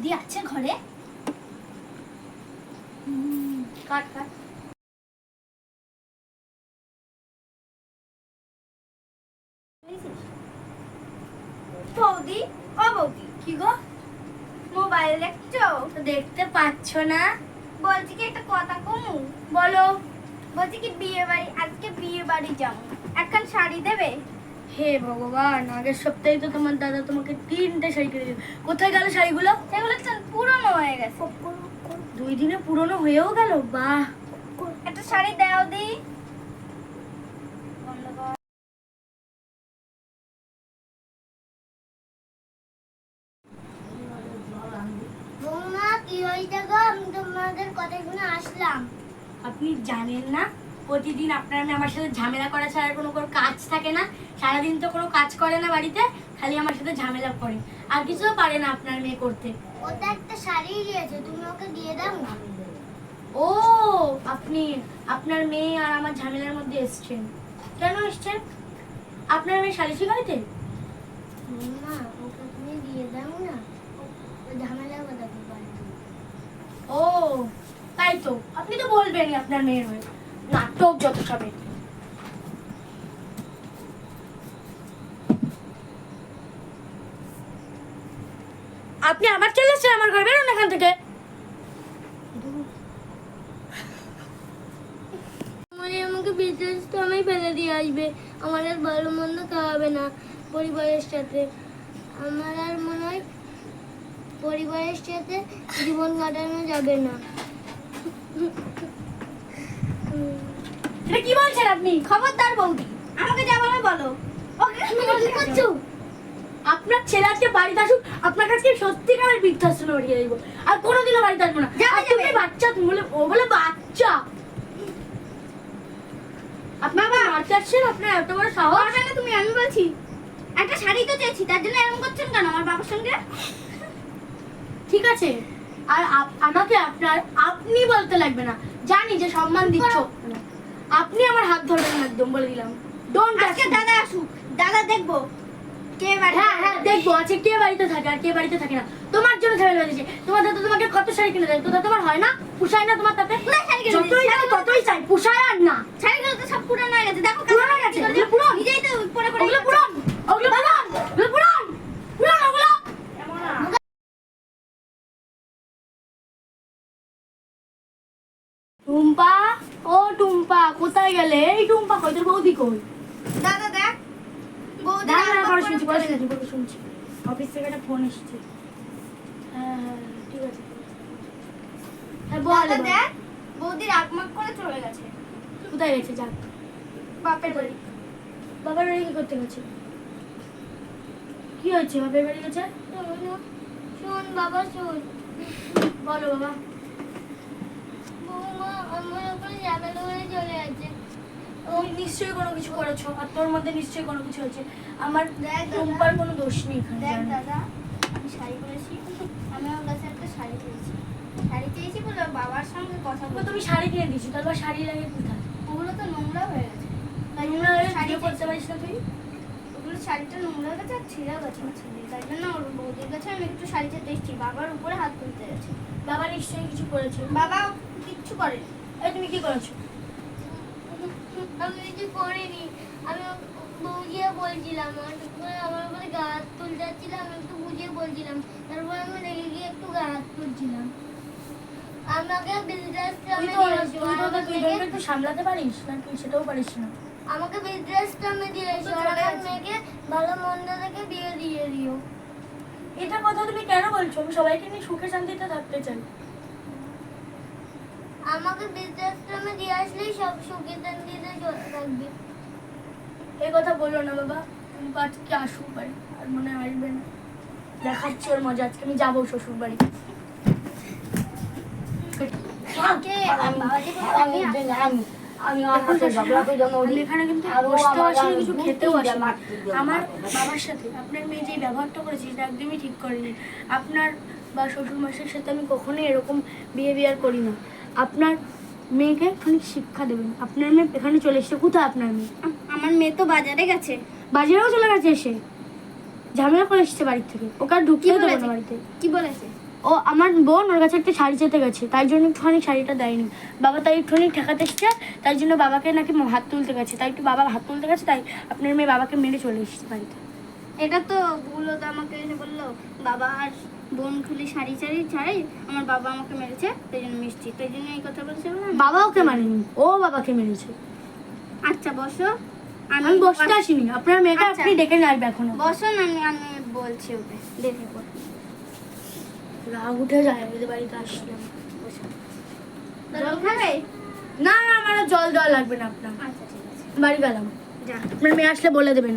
বৌদি আছে ঘরে? কাট কাট। বৌদি, ও বৌদি, কি গো মোবাইল দেখছো? দেখতে পাচ্ছ না? বলছি কি একটা কথা কমু? বলো। বলছি কি বিয়ে বাড়ি, আজকে বিয়ে বাড়ি যাবো, একখান শাড়ি দেবে? হে ভগবান, আগের সপ্তাহে তো তোমার দাদা তোমাকে 3টে শাড়ি কিনে দিল। কোথায় গেল শাড়িগুলো? সেগুলো পুরনো হয়ে গেছে। 2 দিনে পুরনো হয়েও গেল? বাহ, একটা শাড়ি দাও দি। আপনি জানেন না প্রতিদিন আপনার মেয়ে আমার সাথে ঝামেলা করা ছাড়া কোনো কাজ থাকে না? সারাদিন তো কোনো কাজ করে না বাড়িতে, খালি আমার সাথে ঝামেলা করে, আর কিছু পারে না আপনার মেয়ে করতে। ওটা একটা শাড়ি দিয়েছে, তুমি ওকে দিয়ে দাও না। ও, আপনি আপনার মেয়ে আর আমার ঝামেলার মধ্যে এসেছেন। কেন এসেছেন? আপনার মেয়ে শালিশি গাইতে? না, ওকে তুমি দিয়ে দাও না, ঝামেলা কথা কি বলে। ও তাই তো, আপনি তো বলবেনই আপনার মেয়ের হয়ে। নাটক যত সবে। আপনি আবার চলে এসেছেন আমার ঘরে, বেরোন এখান থেকে। আমাকে বৃদ্ধাশ্রমে ফেলে দিয়ে আসবে, আমার আর ভালো মন্দ খাওয়াবে না পরিবারের সাথে। আমার আর মনে হয় পরিবারের সাথে জীবন কাটানো যাবে না। কি বলছেন আপনি? খবরদার বৌদি, আমাকে যা বলো বলো। আপনার ছেলে আজকে বাড়িতে আসুক, আপনার কাছে সত্যিকারের বৃদ্ধাশ্রমে উঠিয়ে দেবো, আর কোনোদিনও বাড়িতে আসবো না। তুমি বাচ্চা, তুমি বলে ও বলে বাচ্চা। আপনার বাচ্চা আসছেন, আপনার এত বড় সাহস? তুমি, আমি বলছি একটা শাড়ি তো চেয়েছি, তার জন্য এরকম করছেন কেন আমার বাবার সঙ্গে? ঠিক আছে, আর আমাকে আপনার আপনি বলতে লাগবে না, জানি যে সম্মান দিচ্ছ। আপনি আমার হাত ধরবেন না, একদম বলে দিলাম। Don't touch. আজকে দাদা আসুক, দাদা দেখবো কে বাড়ি। হ্যাঁ হ্যাঁ দেখবো, আছে কে বাড়িতে থাকে আর কে বাড়িতে থাকে না। তোমার জন্য ঝামেলা হয়েছে। তোমার দাদা তোমাকে কত শাড়ি কিনে দেয়, তোটা তোমার হয় না? পুষায় না তোমার তাতে? যতই চাই ততই চাই, পুষায় আর না। শাড়িগুলো তো সব পুরানো হয়ে গেছে, দেখো পুরানো হয়ে গেছে। ওগুলো পুরনো, নিজেই তো পরে পরে। ওগুলো পুরনো, ওগুলো পুরনো, ওগুলো পুরনো, পুরনো ওগুলো। টুম্পা, ও টুম্পা, কোথায় গেলে? এই টুম্পা কই, তোর বৌদি কই? দাদা দেখ, বৌদি শুনছি। অফিস থেকে একটা ফোন এসেছে। হ্যাঁ ঠিক আছে। হ্যাঁ বল। দেখ, বৌদি রাগমাগ করে চলে গেছে। কোথায় গেছে? যাক, বাপের বাড়ি। বাবার বাড়ি কি করতে গেছে? কি হয়েছে? বাপের বাড়ি গেছে? শোন বাবা, শোন। বলো বাবা। নিশ্চয়ই কোনো কিছু করেছো, আর তোর মধ্যে নিশ্চয়ই কোনো কিছু হয়েছে। আমার টুম্পার কোনো দোষ নেই এখানে। দেখ দাদা, আমি শাড়ি পরেছি, আমি আমার কাছে একটা শাড়ি চেয়েছি। শাড়ি চেয়েছি বলে বাবার সঙ্গে কথা বলে তুমি শাড়ি কিনে দিয়েছো, তারপর শাড়ি লাগে কোথায়? ওগুলো তো নোংরা হয়ে গেছে। নোংরা হয়ে শাড়ি পরতে পারিস না তুই? ওগুলো শাড়িটা নোংরা হয়ে গেছে আর ছিঁড়া গেছে না ছিঁড়ে, তাই জন্য ওর বৌদির কাছে আমি একটু শাড়ি চেয়ে এসেছি। বাবার উপরে হাত তুলতে গেছে। বাবা নিশ্চয়ই কিছু করেছে। বাবা কিচ্ছু করেনি। এই তুমি কি করেছো? আমি কিছু করিনি, আমি বুঝিয়ে বলছিলাম। আমার উপরে গা হাত তুলতে যাচ্ছিলাম, আমি একটু বুঝিয়ে বলছিলাম, তারপর আমি রেগে গিয়ে একটু গা হাত তুলছিলাম। আমাকে বৃদ্ধাশ্রমে দিয়েছো। তুই সামলাতে পারিস না? তুই সেটাও পারিস না। আমাকে বৃদ্ধাশ্রমে দিয়েছো, আমার মেয়েকে ভালো মন্দ থেকে বিয়ে দিয়ে দিও। এটা কথা তুমি কেন বলছো? আমি সবাইকে নিয়ে সুখে শান্তিতে থাকতে চাই। আমাকে বৃদ্ধাশ্রমে দিয়ে আসলেই সব সুখে শান্তিতে থাকবে। এই কথা বললো না বাবা, তুমি আজকে আসুক বাড়ি, আর মনে আসবে না। দেখাচ্ছি ওর মজা, আজকে আমি যাবো শ্বশুর বাড়ি। এখানে কিন্তু বসতে আসি, কিছু খেতেও আসি। আমার বাবার সাথে আপনার মেয়ে যে ব্যবহারটা করেছে সেটা একদমই ঠিক করেনি। আপনার বা শ্বশুর মশাইয়ের সাথে আমি কখনোই এরকম বিহেভিয়ার করি না। আপনার মেয়েকে খানিক শিক্ষা দেবেন। আপনার মেয়ে এখানে চলে এসেছে। কোথায় আপনার মেয়ে? আমার মেয়ে তো বাজারে গেছে। বাজারেও চলে গেছে? এসে ঝামেলা করে এসেছে বাড়ি থেকে। ওকে আর ঢুকিয়ে দেবো না বাড়িতে। কি বলেছে? ও আমার বোন ওর কাছে একটা শাড়ি চেতে গেছে, তাই জন্য একটুখানি শাড়িটা দেয়নি। বাবা তাই একটুখানি ঠেকাতে এসছে, তাই জন্য বাবাকে নাকি হাত তুলতে গেছে, তাই একটু বাবা হাত তুলতে গেছে, তাই আপনার মেয়ে বাবাকে মেরে চলে এসেছে বাড়িতে। এটা তো ভুল হতো, আমাকে এসে বললো বাবা আর বোন খুলে শাড়ি ছাড়াই আমার বাবা আমাকে মেরেছে, তাই জন্য মিষ্টি, তাই জন্য এই কথা বলছে। বাবা ওকে মানেনি, ও বাবাকে মেরেছে। আচ্ছা বসো, আমি বসতে আসিনি, আপনার মেয়েকে আচ্ছা। আপনি ডেকে নিয়ে আসবে এখন। বসো না, আমি বলছি ওকে, দেখে বল। রাগ উঠে যায় আমাদের বাড়িতে আসলাম। বসো। জল খাবে? না না, আমার আর জল দেওয়া লাগবে না আপনার, আচ্ছা ঠিক আছে, বাড়ি গেলাম। যা। আপনার মেয়ে আসলে বলে দেবেন।